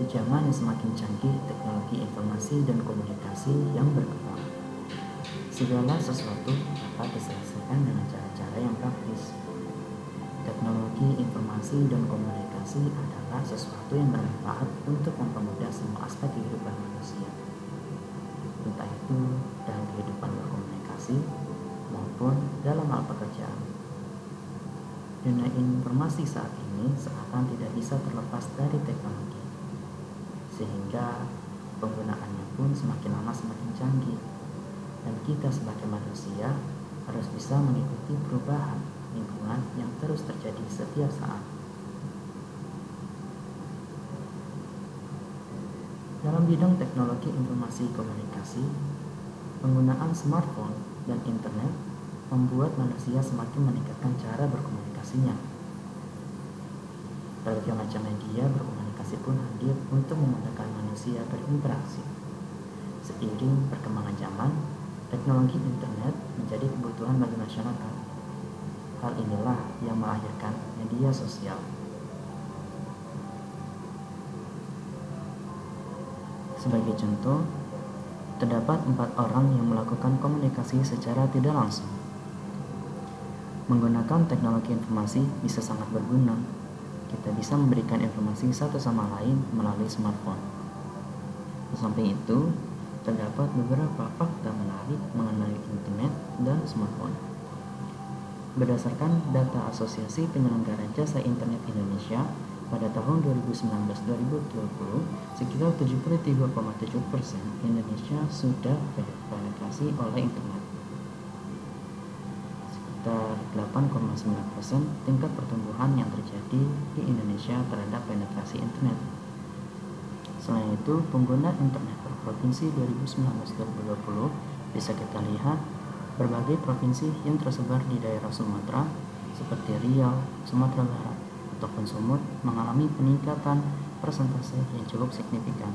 zaman yang semakin canggih teknologi informasi dan komunikasi yang berkembang, segala sesuatu dapat diselesaikan dengan cara-cara yang praktis. Teknologi informasi dan komunikasi adalah sesuatu yang bermanfaat untuk mempermudah semua aspek kehidupan manusia, entah itu dalam kehidupan berkomunikasi maupun dalam hal pekerjaan. Dunia informasi saat ini seakan tidak bisa terlepas dari teknologi, sehingga penggunaannya pun semakin lama semakin canggih, dan kita sebagai manusia harus bisa mengikuti perubahan lingkungan yang terus terjadi setiap saat. Dalam bidang teknologi informasi komunikasi, penggunaan smartphone dan internet membuat manusia semakin meningkatkan cara berkomunikasinya. Berbagai macam media berkomunikasi pun hadir untuk memudahkan manusia berinteraksi. Seiring perkembangan zaman, teknologi internet menjadi kebutuhan bagi masyarakat. Hal inilah yang melahirkan media sosial. Sebagai contoh, terdapat 4 orang yang melakukan komunikasi secara tidak langsung. Menggunakan teknologi informasi bisa sangat berguna. Kita bisa memberikan informasi satu sama lain melalui smartphone. Di samping itu, terdapat beberapa fakta menarik mengenai internet dan smartphone. Berdasarkan data Asosiasi Penyelenggara Jasa Internet Indonesia, pada tahun 2019-2020, sekitar 73,7% Indonesia sudah terpenetrasi oleh internet. Sekitar 8,9% tingkat pertumbuhan yang terjadi di Indonesia terhadap penetrasi internet. Selain itu, pengguna internet per provinsi 2019-2020 bisa kita lihat berbagai provinsi yang tersebar di daerah Sumatera seperti Riau, Sumatera Barat, ataupun Sumut mengalami peningkatan persentase yang cukup signifikan.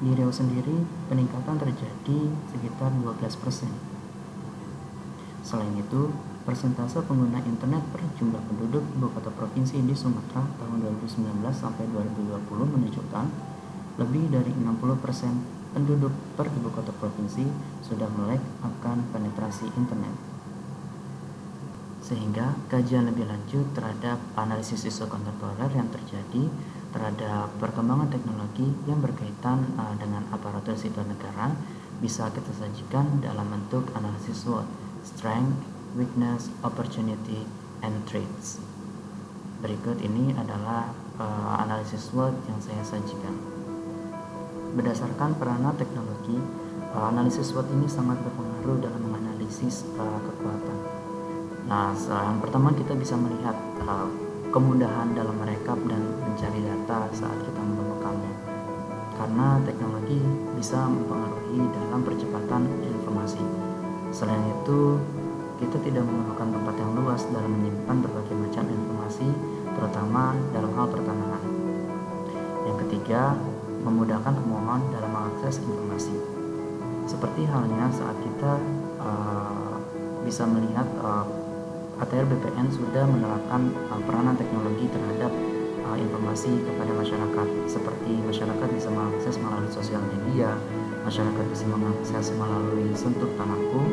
Di Riau sendiri, peningkatan terjadi sekitar 12%. Selain itu, persentase pengguna internet per jumlah penduduk ibu kota provinsi di Sumatera tahun 2019 sampai 2020 menunjukkan lebih dari 60% penduduk per ibu kota provinsi sudah melek akan penetrasi internet. Sehingga kajian lebih lanjut terhadap analisis isu kontemporer yang terjadi terhadap perkembangan teknologi yang berkaitan dengan aparatur sipil negara bisa kita sajikan dalam bentuk analisis SWOT, Strength, Weakness, Opportunity, and Threats. Berikut ini adalah analisis SWOT yang saya sajikan. Berdasarkan peranan teknologi, analisis SWOT ini sangat berpengaruh dalam menganalisis kekuatan. Nah, yang pertama kita bisa melihat kemudahan dalam merekap dan mencari data saat kita menemukannya. Karena teknologi bisa mempengaruhi dalam percepatan informasi. Selain itu, kita tidak memerlukan tempat yang luas dalam menyimpan berbagai macam informasi, terutama dalam hal pertanahan. Yang ketiga, memudahkan pemohon dalam mengakses informasi. Seperti halnya saat kita bisa melihat ATR BPN sudah menerapkan peranan teknologi terhadap informasi kepada masyarakat, seperti masyarakat bisa mengakses melalui sosial media, masyarakat bisa mengakses melalui Sentuh Tanahku,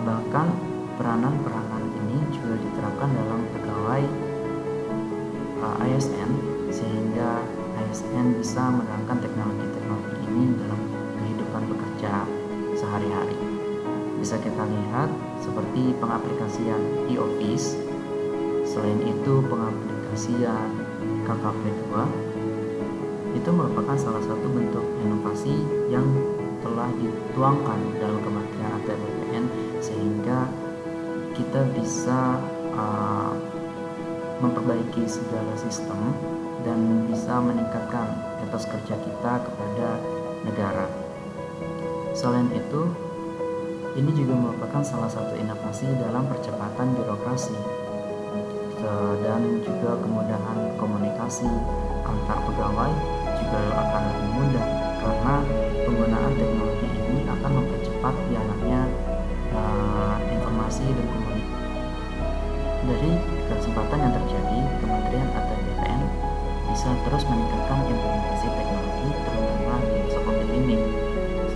bahkan peranan-peranan ini juga diterapkan dalam pegawai ASN, sehingga ASN bisa menerapkan teknologi-teknologi ini dalam kehidupan bekerja sehari-hari. Bisa kita lihat seperti pengaplikasian e-office. Selain itu, pengaplikasian KKP2 itu merupakan salah satu bentuk inovasi yang telah dituangkan dalam Kementerian ATR BPN, sehingga kita bisa memperbaiki segala sistem dan bisa meningkatkan etos kerja kita kepada negara. Selain itu, ini juga merupakan salah satu inovasi dalam percepatan birokrasi dan juga kemudahan komunikasi antar pegawai juga akan lebih mudah, karena penggunaan teknologi ini akan mempercepat jalannya informasi dan komunikasi. Dari kesempatan yang terjadi, Kementerian ATR BPN bisa terus meningkatkan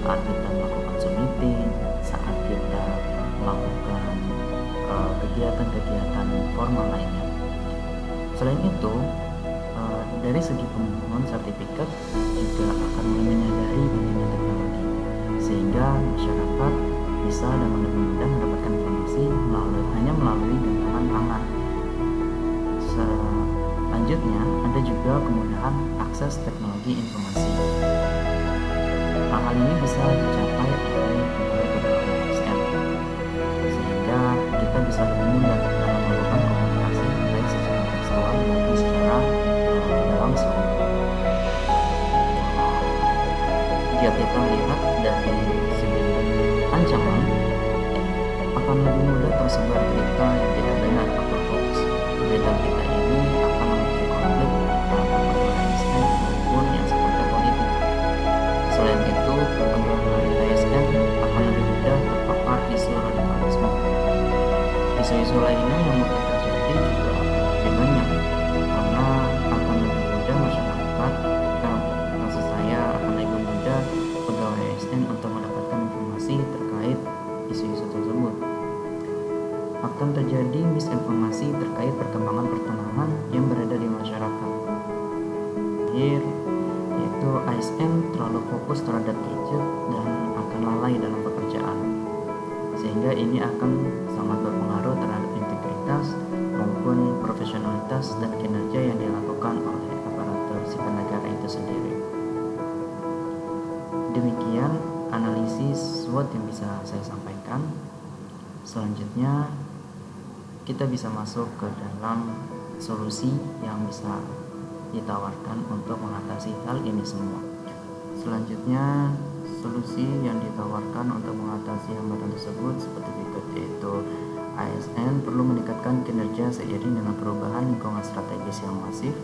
saat kita melakukan Zoom meeting, saat kita melakukan kegiatan-kegiatan formal lainnya. Selain itu, dari segi pemohon sertifikat juga akan menyadari pentingnya teknologi, sehingga masyarakat bisa dengan lebih mudah mendapatkan informasi hanya melalui genggaman tangan. Selanjutnya, ada juga kemudahan akses teknologi informasi. Hal ini bisa dicapai oleh pegawai ASN, sehingga kita bisa lebih mudah dalam melakukan komunikasi baik secara tekstual maupun secara tidak langsung. Jika kita lihat dari segi ancaman, akan lebih mudah tersebar berita yang tidak benar atau hoax. Berita-berita ini akan memicu konflik antara pegawai ASN maupun yang sifatnya politik. Selain itu, pegawai ASN akan lebih mudah terpapar isu radikalisme. Isu-isu lainnya yang mungkin terjadi juga lebih banyak, karena akan lebih mudah masyarakat, maksud saya akan lebih mudah pegawai ASN untuk mendapatkan informasi terkait isu-isu tersebut. Akan terjadi misinformasi terkait perkembangan pertanahan yang berada di masyarakat. Akhir, yaitu ASN terlalu fokus terhadap gadget dan akan lalai dalam pekerjaan, sehingga ini akan sangat berpengaruh terhadap integritas maupun profesionalitas dan kinerja yang dilakukan oleh aparatur sipil negara itu sendiri. Demikian analisis SWOT yang bisa saya sampaikan. Selanjutnya kita bisa masuk ke dalam solusi yang bisa ditawarkan untuk mengatasi hal ini semua. Selanjutnya, solusi yang ditawarkan untuk mengatasi hambatan tersebut seperti berikut, yaitu ASN perlu meningkatkan kinerja seiring dengan perubahan lingkungan strategis yang masif,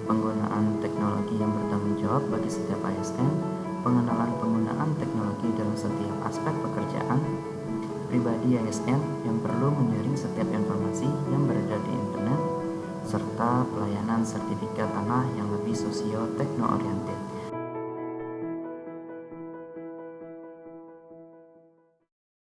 penggunaan teknologi yang bertanggung jawab bagi setiap ASN, pengenalan penggunaan teknologi dalam setiap aspek pekerjaan, pribadi ASN yang perlu menyaring setiap informasi yang berada di internet, serta pelayanan sertifikat tanah yang lebih sosio-tekno-oriented.